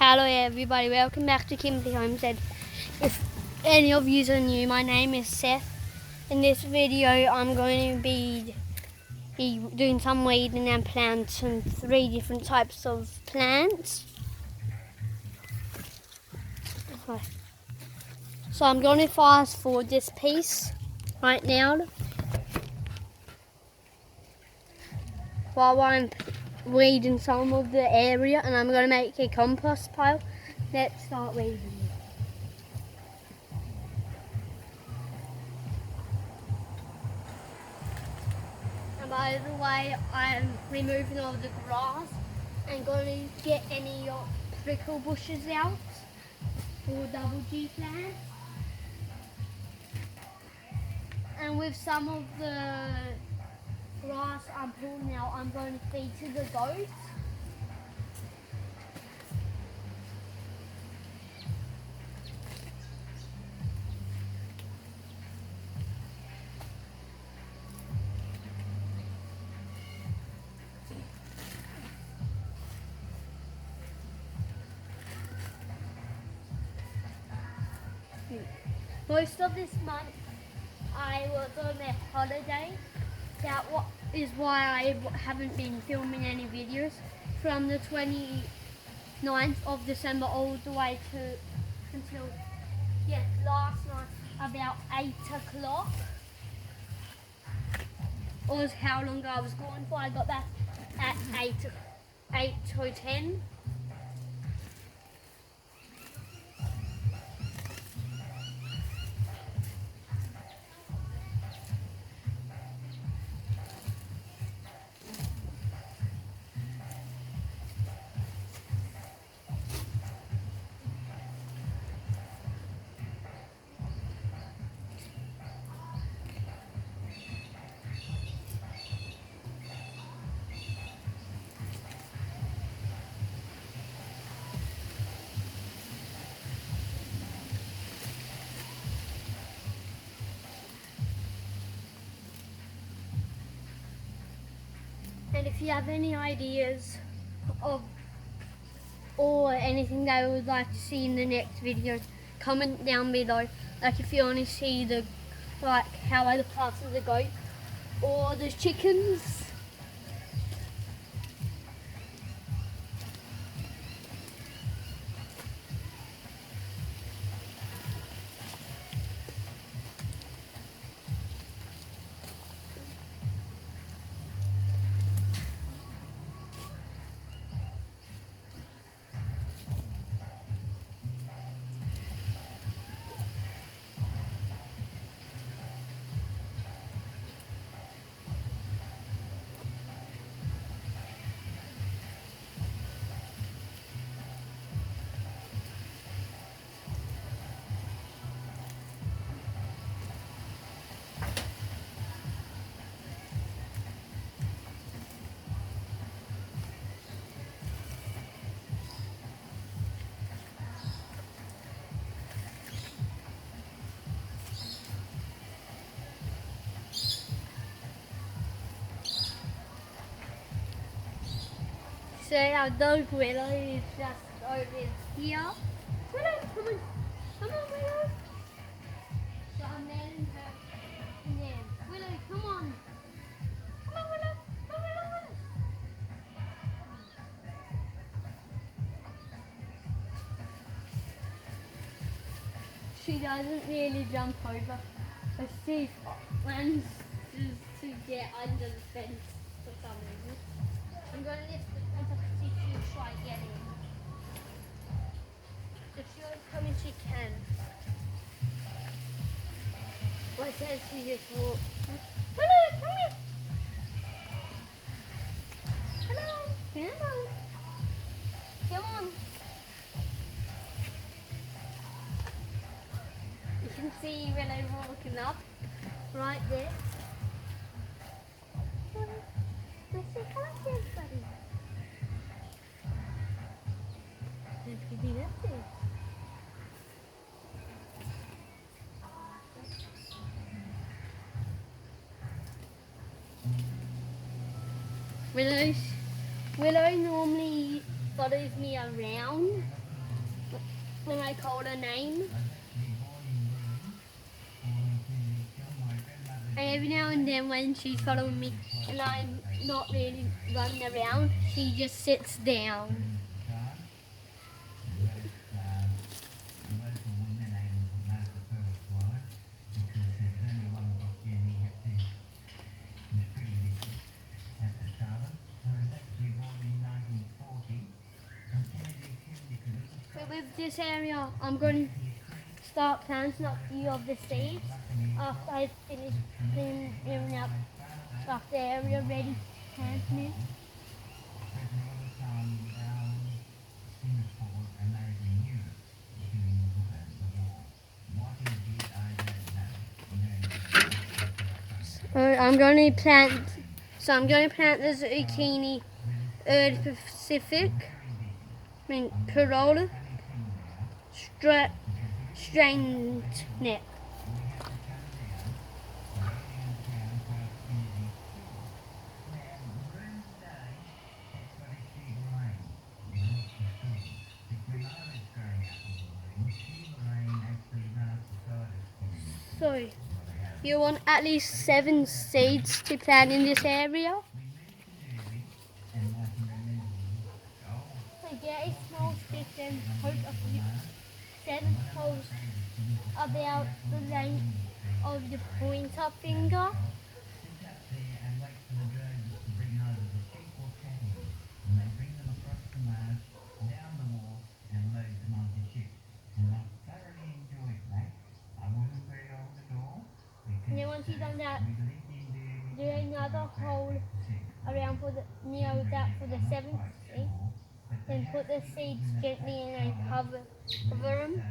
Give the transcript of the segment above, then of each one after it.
Hello everybody, welcome back to Kimberley Homestead. If any of you are new, my name is Seth. In this video I'm going to be doing some weeding and plants and 3 different types of plants. So I'm going to fast forward this piece right now while I'm weeding some of the area, and I'm going to make a compost pile. Let's start weeding. And by the way, I'm removing all the grass and going to get any prickle bushes out for double G plants. And with some of the grass I'm pulling out, I'm going to feed to the goats. Most of this month I was on a holiday. That is why I haven't been filming any videos from the 29th of December all the way until last night about 8 o'clock. Was how long I was gone for. I got back at 8 to 10. And if you have any ideas of or anything that you would like to see in the next video, comment down below. Like if you want to see how I look after the goat or the chickens. So our dog Willow is just over here. Willow, come on. Come on, Willow. So I'm letting her in there. Willow, come on. Come on, Willow. Come on, Willow. She doesn't really jump over, but she wants to get under the fence for some reason. I'm going to lift the fence up to see if she'll try getting. If she'll come in, she can. Why can't she just walk? Hello, come here. Hello, hello. Come on. You can see when I'm walking up, right there. Let's say hello to everybody. If you do that too. Willow normally follows me around when I called her name. And every now and then when she's following me and I'm not really running around, she just sits down. So with this area, I'm going to start planting up a few of the seeds after I finish clearing up the area ready to plant new. I'm going to plant the zucchini Pacific, Corolla, strained neck. So, you want at least 7 seeds to plant in this area. So get a small stick and poke a few 7 holes about the length of your pointer finger. And then once you've done that, do another hole around near that for the 7th seed. Then put the seeds gently in and cover them.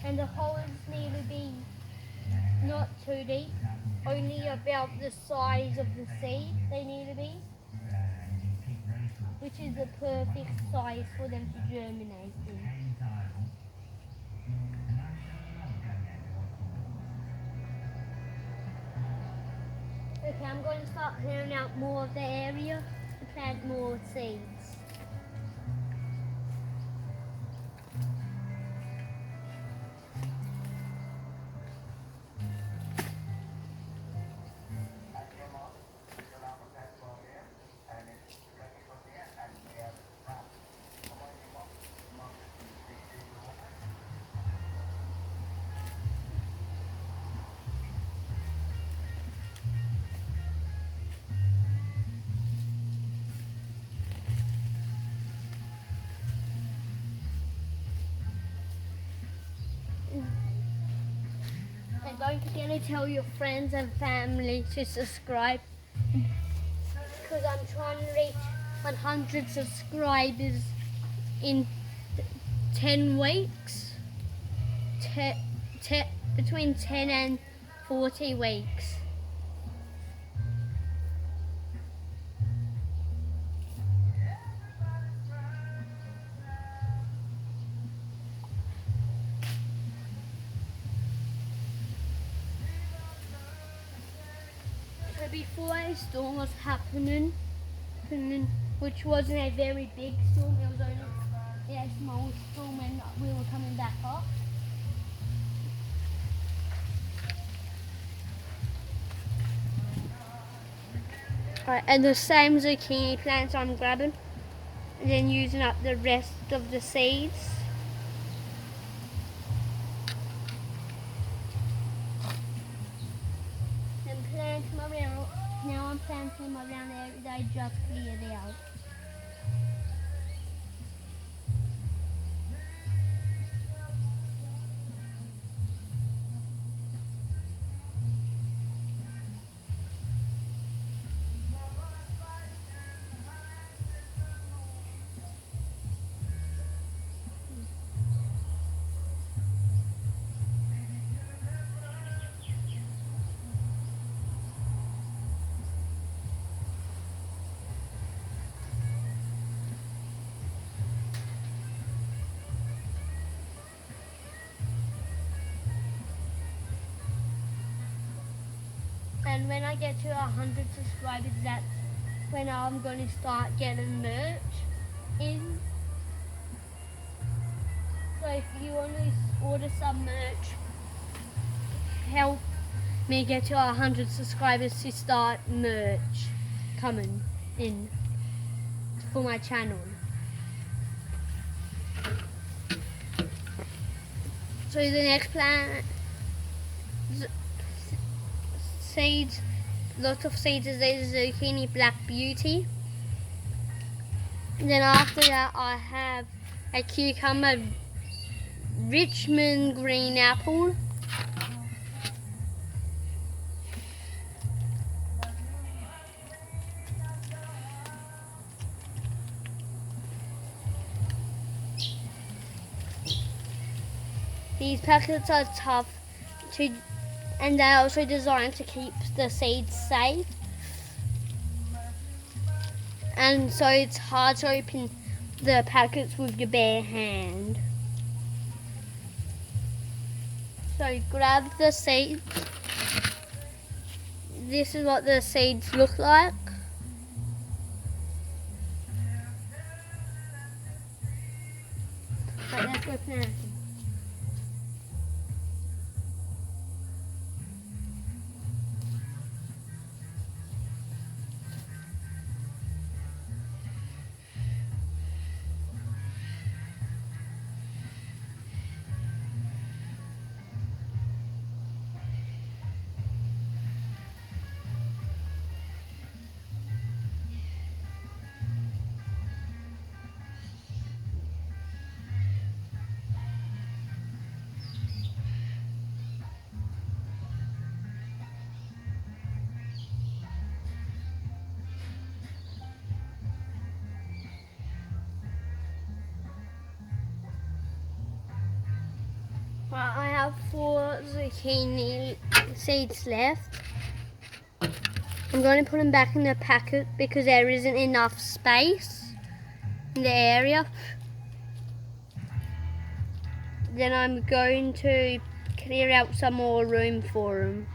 And the holes need to be not too deep, only about the size of the seed they need to be, which is the perfect size for them to germinate in. Okay, I'm going to start clearing out more of the area to plant more seeds. And don't forget to tell your friends and family to subscribe, because I'm trying to reach 100 subscribers in 10 weeks, between 10 and 40 weeks. So before a storm was happening, which wasn't a very big storm, it was only a small storm when we were coming back up. Right, and the same zucchini plants I'm grabbing, and then using up the rest of the seeds. Then plant them around. Now I'm planting them around the area that I just cleared out. And when I get to 100 subscribers, that's when I'm going to start getting merch in. So if you want to order some merch, help me get to 100 subscribers to start merch coming in for my channel. So the next plant, seeds, lots of seeds is the zucchini black beauty. And then after that I have a cucumber Richmond green apple. These packets are tough and they're also designed to keep the seeds safe. And so it's hard to open the packets with your bare hand. So grab the seeds. This is what the seeds look like. Right, let's go planting. Well, I have 4 zucchini seeds left. I'm going to put them back in the packet because there isn't enough space in the area. Then I'm going to clear out some more room for them.